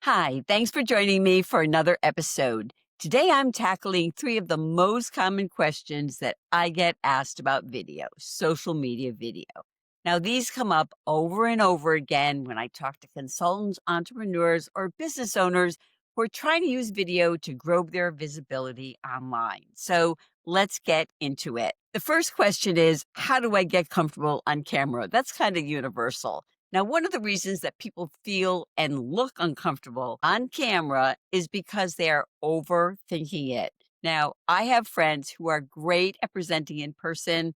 Hi, thanks for joining me for another episode. Today I'm tackling three of the most common questions that I get asked about video, social media video. Now, these come up over and over again when I talk to consultants, entrepreneurs, or business owners who are trying to use video to grow their visibility online. So let's get into it. The first question is, how do I get comfortable on camera? That's kind of universal. Now, one of the reasons that people feel and look uncomfortable on camera is because they are overthinking it. Now, I have friends who are great at presenting in person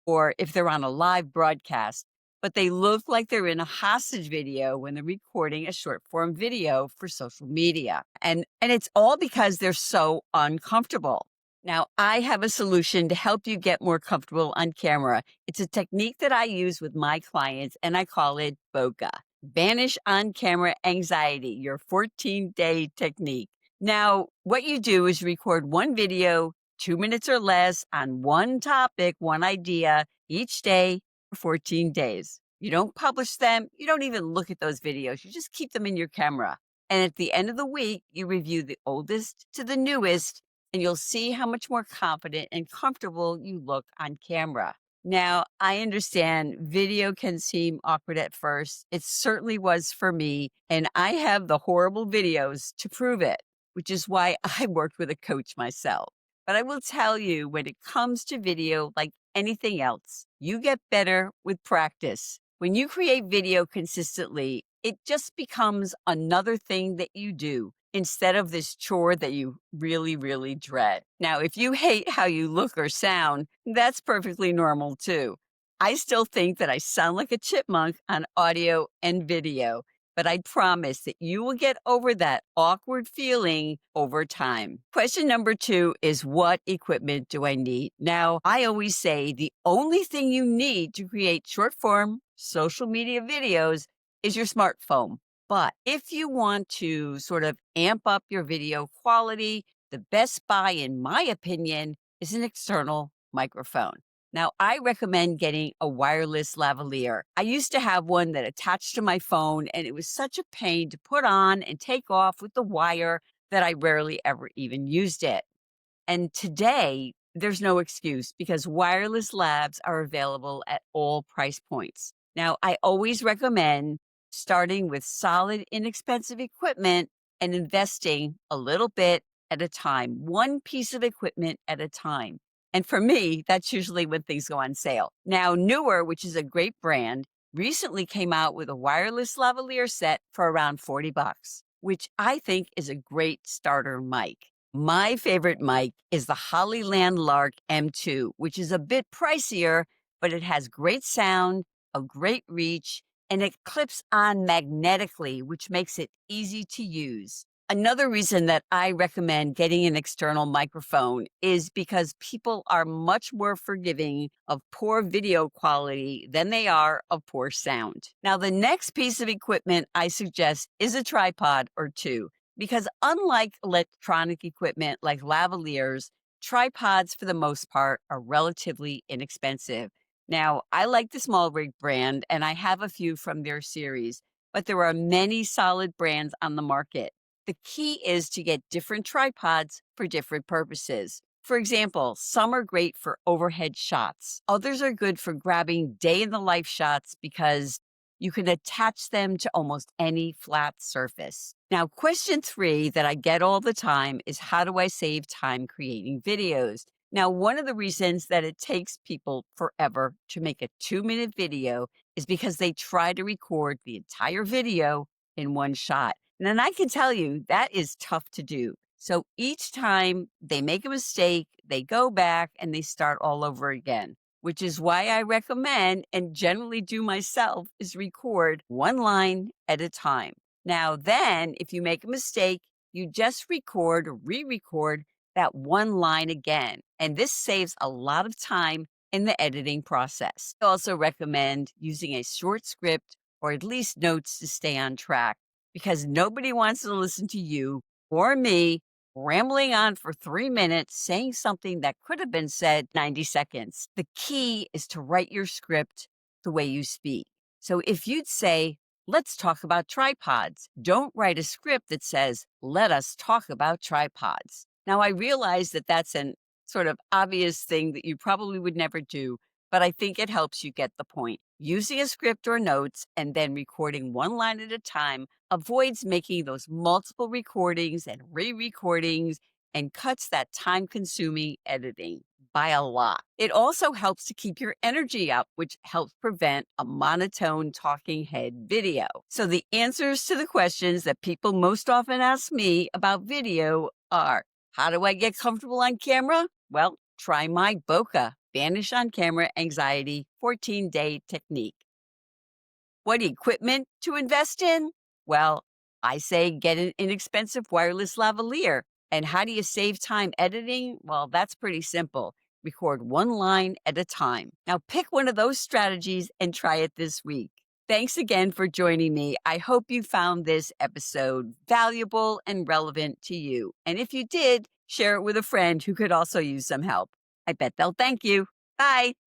or if they're on a live broadcast, but they look like they're in a hostage video when they're recording a short form video for social media. And it's all because they're so uncomfortable. Now, I have a solution to help you get more comfortable on camera. It's a technique that I use with my clients, and I call it BOCA, Banish on Camera Anxiety, your 14-day technique. Now, what you do is record one video, 2 minutes or less, on one topic, one idea each day for 14 days. You don't publish them. You don't even look at those videos. You just keep them in your camera. And at the end of the week, you review the oldest to the newest, and you'll see how much more confident and comfortable you look on camera. Now, I understand video can seem awkward at first. It certainly was for me, and I have the horrible videos to prove it, which is why I worked with a coach myself. But I will tell you, when it comes to video, like anything else, you get better with practice. When you create video consistently, it just becomes another thing that you do instead of this chore that you really, really dread. Now, if you hate how you look or sound, that's perfectly normal too. I still think that I sound like a chipmunk on audio and video, but I promise that you will get over that awkward feeling over time. Question number two is, what equipment do I need? Now, I always say the only thing you need to create short form social media videos is your smartphone. But if you want to sort of amp up your video quality, the best buy, in my opinion, is an external microphone. Now, I recommend getting a wireless lavalier. I used to have one that attached to my phone, and it was such a pain to put on and take off with the wire that I rarely ever even used it. And today, there's no excuse because wireless labs are available at all price points. Now, I always recommend starting with solid, inexpensive equipment and investing a little bit at a time, one piece of equipment at a time. And for me, that's usually when things go on sale. Now, Newer, which is a great brand, recently came out with a wireless lavalier set for around 40 bucks, which I think is a great starter mic. My favorite mic is the Hollyland Lark M2, which is a bit pricier, but it has great sound, a great reach, and it clips on magnetically, which makes it easy to use. Another reason that I recommend getting an external microphone is because people are much more forgiving of poor video quality than they are of poor sound. Now, the next piece of equipment I suggest is a tripod or two, because unlike electronic equipment like lavaliers, tripods for the most part are relatively inexpensive. Now, I like the Small Rig brand, and I have a few from their series, but there are many solid brands on the market. The key is to get different tripods for different purposes. For example, some are great for overhead shots. Others are good for grabbing day in the life shots because you can attach them to almost any flat surface. Now, question three that I get all the time is, how do I save time creating videos? Now, one of the reasons that it takes people forever to make a 2-minute video is because they try to record the entire video in one shot. And then I can tell you that is tough to do. So each time they make a mistake, they go back and they start all over again, which is why I recommend, and generally do myself, is record one line at a time. Now, then, if you make a mistake, you just record or re-record that one line again. And this saves a lot of time in the editing process. I also recommend using a short script or at least notes to stay on track, because nobody wants to listen to you or me rambling on for 3 minutes saying something that could have been said 90 seconds. The key is to write your script the way you speak. So if you'd say, let's talk about tripods. Don't write a script that says, let us talk about tripods. Now, I realize that that's an sort of obvious thing that you probably would never do, but I think it helps you get the point. Using a script or notes and then recording one line at a time avoids making those multiple recordings and re recordings and cuts that time consuming editing by a lot. It also helps to keep your energy up, which helps prevent a monotone talking head video. So, the answers to the questions that people most often ask me about video are: how do I get comfortable on camera? Well, try my BOCA, Vanish on Camera Anxiety 14-Day Technique. What equipment to invest in? Well, I say get an inexpensive wireless lavalier. And how do you save time editing? Well, that's pretty simple. Record one line at a time. Now pick one of those strategies and try it this week. Thanks again for joining me. I hope you found this episode valuable and relevant to you. And if you did, share it with a friend who could also use some help. I bet they'll thank you. Bye.